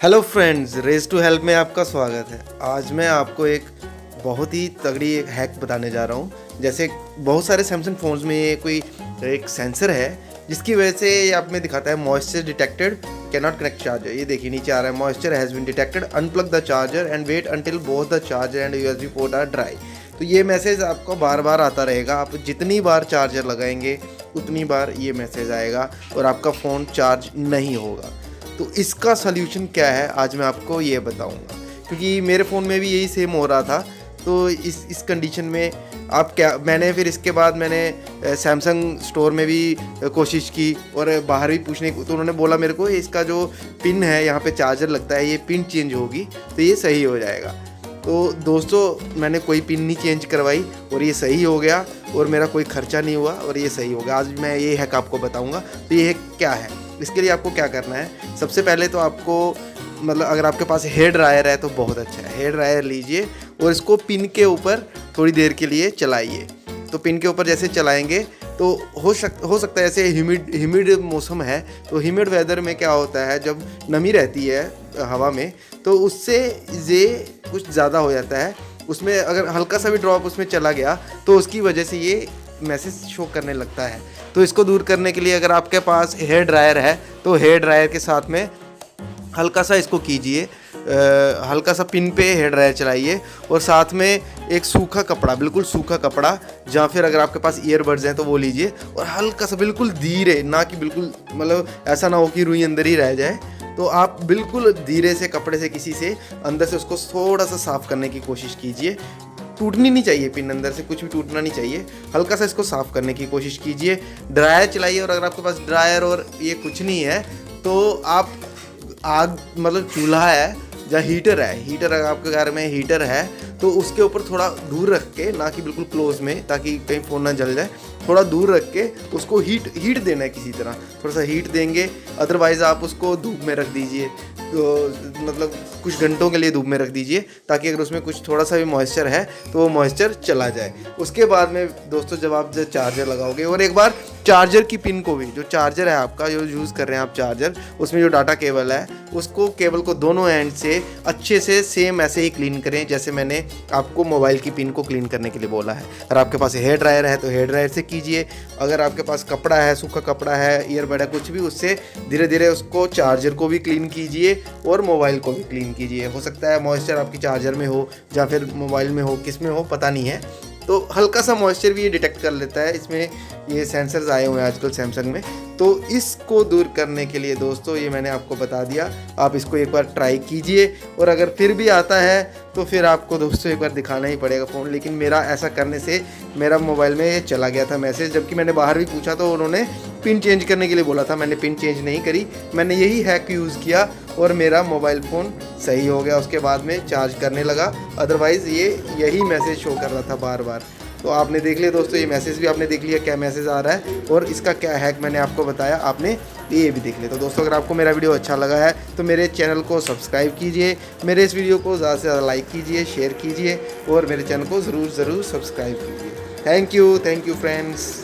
Hello friends, race to help में आपका स्वागत है। आज मैं आपको एक बहुत ही तगड़ी एक हैक बताने जा रहा हूँ। जैसे बहुत सारे सैमसंग फ़ोन्स में ये कोई एक सेंसर है जिसकी वजह से ये आप में दिखाता है moisture detected can not connect charger. ये देखिए नीचे आ रहा है moisture has been detected, unplug the charger and wait until both the charger and USB port are dry. तो ये मैसेज आपको बार बार आता रहेगा। आप जितनी बार चार्जर लगाएंगे उतनी बार ये मैसेज आएगा और आपका फ़ोन चार्ज नहीं होगा। तो इसका सल्यूशन क्या है आज मैं आपको ये बताऊंगा, क्योंकि मेरे फ़ोन में भी यही सेम हो रहा था। तो इस कंडीशन में आप क्या, मैंने फिर इसके बाद मैंने सैमसंग स्टोर में भी कोशिश की और बाहर भी पूछने को, तो उन्होंने बोला मेरे को इसका जो पिन है यहाँ पे चार्जर लगता है, ये पिन चेंज होगी तो ये सही हो जाएगा। तो दोस्तों मैंने कोई पिन नहीं चेंज करवाई और ये सही हो गया और मेरा कोई खर्चा नहीं हुआ और ये सही हो गया। आज मैं ये हैक आपको बताऊँगा। तो ये हैक क्या है, इसके लिए आपको क्या करना है। सबसे पहले तो आपको मतलब अगर आपके पास हेयर ड्रायर है तो बहुत अच्छा है, हेयर ड्रायर लीजिए और इसको पिन के ऊपर थोड़ी देर के लिए चलाइए। तो पिन के ऊपर जैसे चलाएंगे तो हो सकता है ऐसे ह्यूमिड मौसम है, तो ह्यूमिड वेदर में क्या होता है जब नमी रहती है हवा में तो उससे ये कुछ ज़्यादा हो जाता है। उसमें अगर हल्का सा भी ड्रॉप उसमें चला गया तो उसकी वजह से ये मैसेज शो करने लगता है। तो इसको दूर करने के लिए अगर आपके पास हेयर ड्रायर है तो हेयर ड्रायर के साथ में हल्का सा इसको कीजिए, हल्का सा पिन पे हेयर ड्रायर चलाइए और साथ में एक सूखा कपड़ा, बिल्कुल सूखा कपड़ा, या फिर अगर आपके पास ईयरबड्स हैं तो वो लीजिए और हल्का सा बिल्कुल धीरे, ना कि बिल्कुल मतलब ऐसा ना हो कि रुई अंदर ही रह जाए, तो आप बिल्कुल धीरे से कपड़े से किसी से अंदर से उसको थोड़ा सा साफ़ करने की कोशिश कीजिए। टूटनी नहीं चाहिए पिन, अंदर से कुछ भी टूटना नहीं चाहिए। हल्का सा इसको साफ़ करने की कोशिश कीजिए। ड्रायर चलाइए और अगर आपके पास ड्रायर और ये कुछ नहीं है तो आप आग मतलब चूल्हा है या हीटर है, हीटर अगर आपके घर में हीटर है तो उसके ऊपर थोड़ा दूर रख के, ना कि बिल्कुल क्लोज में ताकि कहीं फ़ोन ना जल जाए, थोड़ा दूर रख के उसको हीट देना है किसी तरह, थोड़ा सा हीट देंगे। अदरवाइज़ आप उसको धूप में रख दीजिए, तो मतलब कुछ घंटों के लिए धूप में रख दीजिए ताकि अगर उसमें कुछ थोड़ा सा भी मॉइस्चर है तो वो मॉइस्चर चला जाए। उसके बाद में दोस्तों जब आप जो चार्जर लगाओगे और एक बार चार्जर की पिन को भी, जो चार्जर है आपका जो यूज़ कर रहे हैं आप चार्जर, उसमें जो डाटा केबल है उसको, केबल को दोनों एंड से अच्छे से सेम ऐसे ही क्लीन करें जैसे मैंने आपको मोबाइल की पिन को क्लीन करने के लिए बोला है। अगर आपके पास हेयर ड्रायर है तो हेयर ड्रायर से कीजिए, अगर आपके पास कपड़ा है, सूखा कपड़ा है, ईयरबड है, कुछ भी, उससे धीरे धीरे उसको चार्जर को भी क्लीन कीजिए और मोबाइल को भी क्लीन कीजिए। हो सकता है मॉइस्चर आपकी चार्जर में हो या फिर मोबाइल में हो, किस में हो पता नहीं है, तो हल्का सा मॉइस्चर भी ये डिटेक्ट कर लेता है। इसमें ये सेंसर्स आए हुए हैं आजकल सैमसंग में, तो इसको दूर करने के लिए दोस्तों ये मैंने आपको बता दिया। आप इसको एक बार ट्राई कीजिए और अगर फिर भी आता है तो फिर आपको दोस्तों एक बार दिखाना ही पड़ेगा फ़ोन। लेकिन मेरा ऐसा करने से मेरा मोबाइल में ये चला गया था मैसेज, जबकि मैंने बाहर भी पूछा तो उन्होंने पिन चेंज करने के लिए बोला था। मैंने पिन चेंज नहीं करी, मैंने यही हैक यूज़ किया और मेरा मोबाइल फ़ोन सही हो गया। उसके बाद में चार्ज करने लगा, अदरवाइज़ ये यही मैसेज शो कर रहा था बार बार। तो आपने देख लिया दोस्तों, ये मैसेज भी आपने देख लिया क्या मैसेज आ रहा है और इसका क्या हैक मैंने आपको बताया, आपने ये भी देख लिया। तो दोस्तों अगर आपको मेरा वीडियो अच्छा लगा है तो मेरे चैनल को सब्सक्राइब कीजिए, मेरे इस वीडियो को ज़्यादा से ज़्यादा लाइक कीजिए, शेयर कीजिए और मेरे चैनल को ज़रूर सब्सक्राइब कीजिए। Thank you friends.